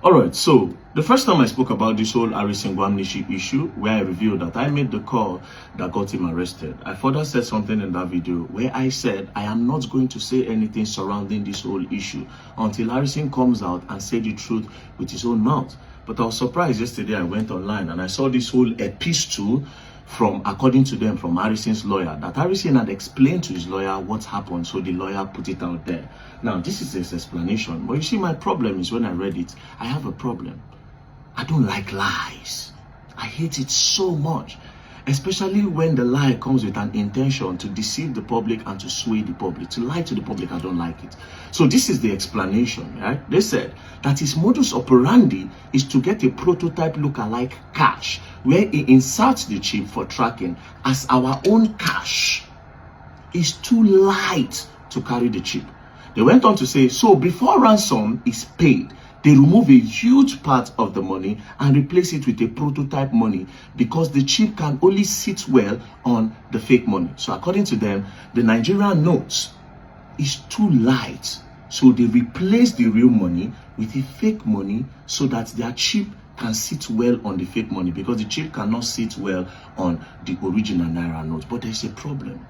All right, so the first time I spoke about this whole Harrison Gwamnishi issue, where I revealed that I made the call that got him arrested, I further said something in that video where I said I am not going to say anything surrounding this whole issue until Harrison comes out and say the truth with his own mouth. But I was surprised yesterday. I went online and I saw this whole epistle from, according to them, from Harrison's lawyer, that Harrison had explained to his lawyer what happened, so the lawyer put it out there. Now, this is his explanation, but you see, my problem is when I read it, I have a problem. I don't like lies. I hate it so much, especially when the lie comes with an intention to deceive the public and to sway the public. To lie to the public, I don't like it. So this is the explanation, right? They said that his modus operandi is to get a prototype look-alike cash, where he inserts the chip for tracking as our own cash is too light to carry the chip. They went on to say, so before ransom is paid, they remove a huge part of the money and replace it with a prototype money because the chip can only sit well on the fake money. So according to them, the Nigerian notes is too light. So they replace the real money with the fake money so that their chip can sit well on the fake money, because the chip cannot sit well on the original Naira notes. But there's a problem.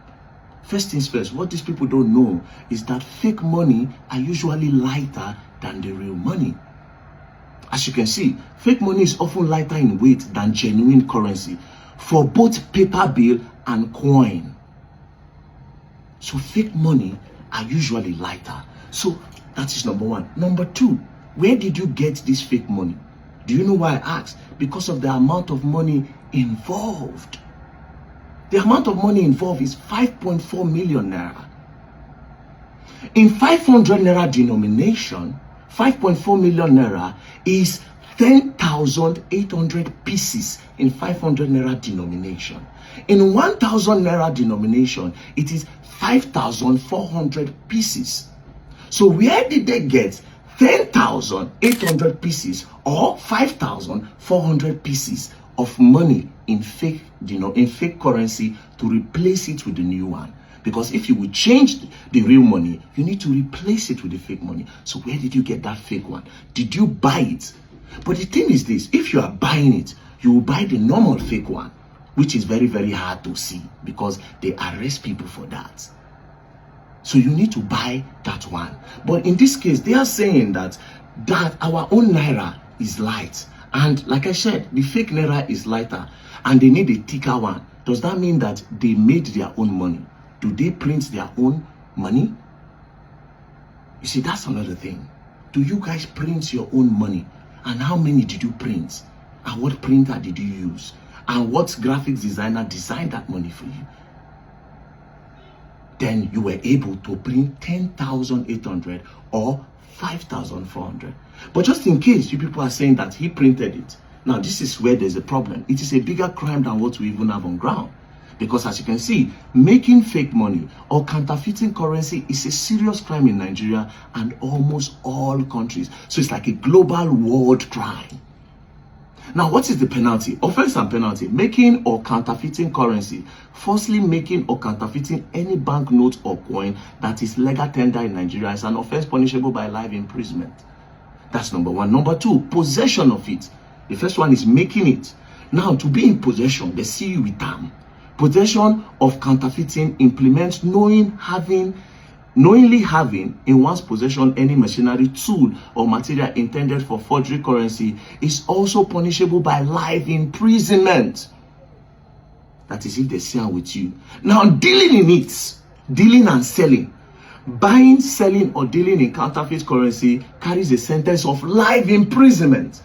First things first, what these people don't know is that fake money are usually lighter than the real money. As you can see, fake money is often lighter in weight than genuine currency for both paper bill and coin. So fake money are usually lighter. So that is number one. Number two, where did you get this fake money? Do you know why I asked? Because of the amount of money involved. The amount of money involved is 5.4 million naira. In 500 naira denomination, 5.4 million naira is 10,800 pieces in 500 naira denomination. In 1,000 naira denomination, it is 5,400 pieces. So where did they get 10,800 pieces or 5,400 pieces of money in fake, in fake currency to replace it with the new one? Because if you will change the real money, you need to replace it with the fake money. So where did you get that fake one? Did you buy it? But the thing is this, if you are buying it, you will buy the normal fake one, which is very, very hard to see because they arrest people for that. So you need to buy that one. But in this case, they are saying that our own Naira is light. And like I said, the fake Naira is lighter and they need a thicker one. Does that mean that they made their own money? Do they print their own money? You see, that's another thing. Do you guys print your own money? And how many did you print? And what printer did you use? And what graphics designer designed that money for you? Then you were able to print 10,800 or 5,400. But just in case you people are saying that he printed it, now this is where there's a problem. It is a bigger crime than what we even have on ground. Because as you can see, making fake money or counterfeiting currency is a serious crime in Nigeria and almost all countries. So it's like a global world crime. Now, what is the penalty? Offense and penalty. Making or counterfeiting currency. Falsely making or counterfeiting any banknote or coin that is legal tender in Nigeria is an offense punishable by life imprisonment. That's number one. Number two, possession of it. The first one is making it. Now, to be in possession, they see you with them. Possession of counterfeiting implements knowingly having in one's possession any machinery, tool, or material intended for forgery currency is also punishable by life imprisonment. That is if they share with you. Now, dealing in it, dealing and selling, buying, selling, or dealing in counterfeit currency carries a sentence of life imprisonment.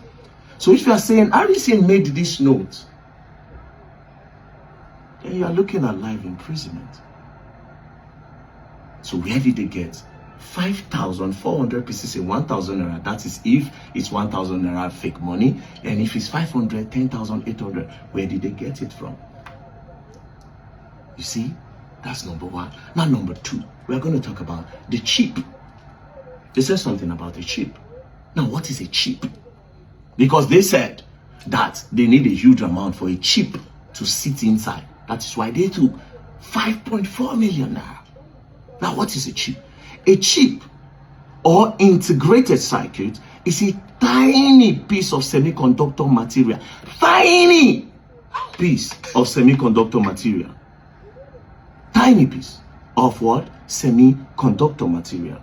So if you are saying, Harrison made this note, then you are looking at life imprisonment. So where did they get 5,400 pieces in 1,000 naira? That is if it's 1,000 naira fake money. And if it's 500, 10,800, where did they get it from? You see, that's number one. Now, number two, we're going to talk about the chip. They said something about the chip. Now, what is a chip? Because they said that they need a huge amount for a chip to sit inside. That is why they took 5.4 million naira. Now, what is a chip? A chip or integrated circuit is a tiny piece of semiconductor material. Tiny piece of semiconductor material. Tiny piece of what? Semiconductor material.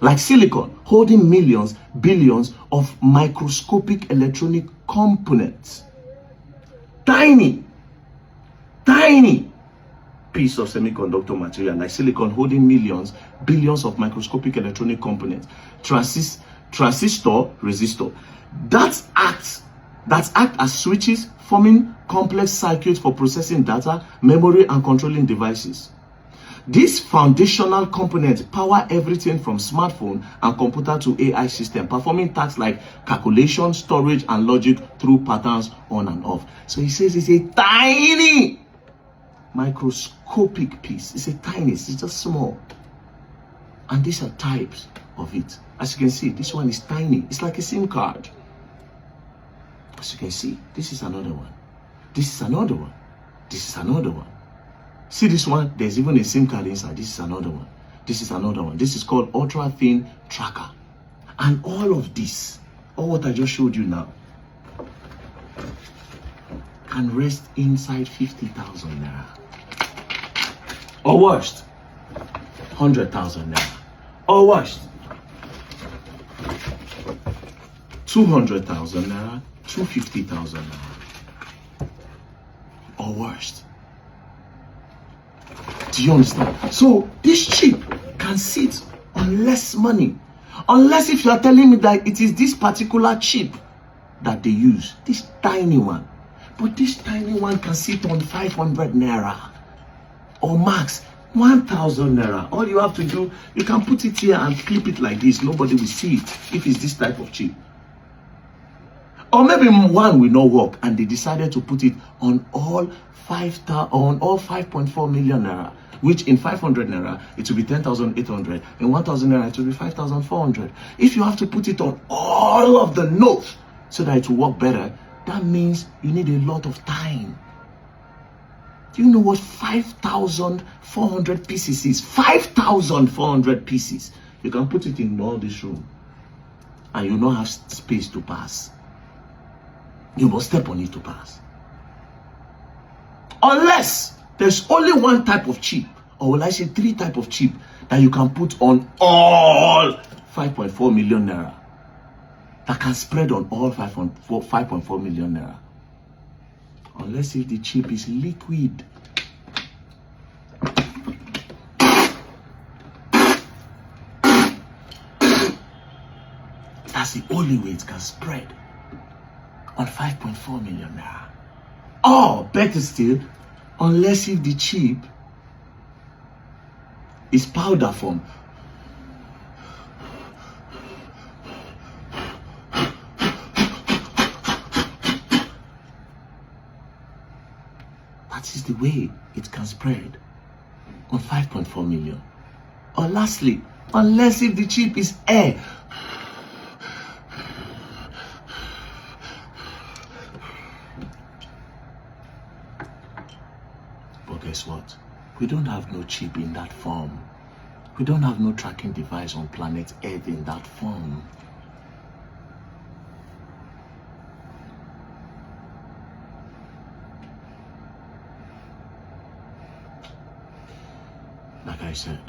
Like silicon, holding millions, billions of microscopic electronic components. Tiny piece of semiconductor material, like silicon, holding millions, billions of microscopic electronic components. Transistor, resistor. That act as switches, forming complex circuits for processing data, memory, and controlling devices. These foundational components power everything from smartphone and computer to AI system, performing tasks like calculation, storage, and logic through patterns on and off. So he says it's a tiny microscopic piece. It's just small. And these are types of it. As you can see, this one is tiny. It's like a SIM card. As you can see, this is another one. This is another one. This is another one. See this one? There's even a SIM card inside. This is another one. This is another one. This is called ultra thin tracker. And all of this, all what I just showed you now, can rest inside 50,000 naira. Or worst, 100,000 naira. Or worst, 200,000 naira, 250,000 naira. Or worst. Do you understand? So this chip can sit on less money. Unless if you are telling me that it is this particular chip that they use, this tiny one. But this tiny one can sit on 500 naira or max 1,000 naira. All you have to do, you can put it here and clip it like this. Nobody will see it if it's this type of chip. Or maybe one will not work and they decided to put it on all 5.4 million naira, which in 500 naira it will be 10,800. In 1,000 naira it will be 5,400. If you have to put it on all of the nodes so that it will work better, that means you need a lot of time. Do you know what 5,400 pieces is? 5,400 pieces. You can put it in all this room and you don't have space to pass. You must step on it to pass. Unless there's only one type of chip, or will I say 3 types of chip that you can put on all 5.4 million naira. That can spread on all 5.4 million naira. Unless if the chip is liquid. That's the only way it can spread on 5.4 million naira. Or better still, unless if the chip is powder form. That is the way it can spread on 5.4 million. Or lastly, unless if the chip is air. But guess what? We don't have no chip in that form. We don't have no tracking device on planet Earth in that form. Like I said,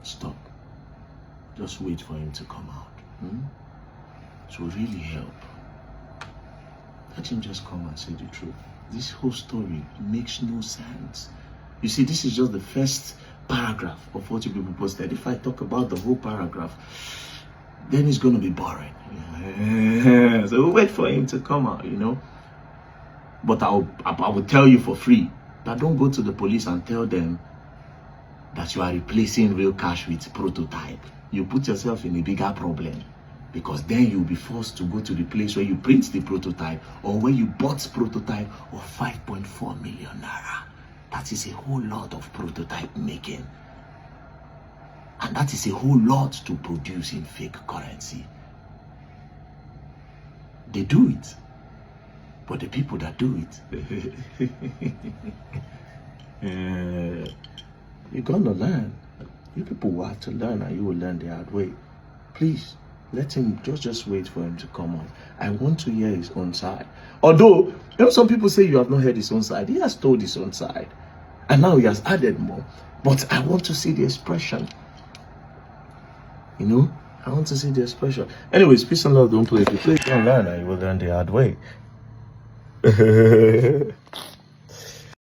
stop. Just wait for him to come out. It will really help. Let him just come and say the truth. This whole story makes no sense. You see, this is just the first paragraph of what you people posted. If I talk about the whole paragraph, then it's going to be boring. Yeah. So we'll wait for him to come out, you know. But I will tell you for free that don't go to the police and tell them that you are replacing real cash with prototype. You put yourself in a bigger problem. Because then you'll be forced to go to the place where you print the prototype or where you bought prototype of 5.4 million naira. That is a whole lot of prototype making. And that is a whole lot to produce in fake currency. They do it. But the people that do it, you're gonna learn. You people will have to learn and you will learn the hard way. Please. Let him just wait for him to come on. I want to hear his own side. Although, some people say you have not heard his own side. He has told his own side. And now he has added more. But I want to see the expression. I want to see the expression. Anyways, peace and love. Don't play. If you play it online, you will learn the hard way.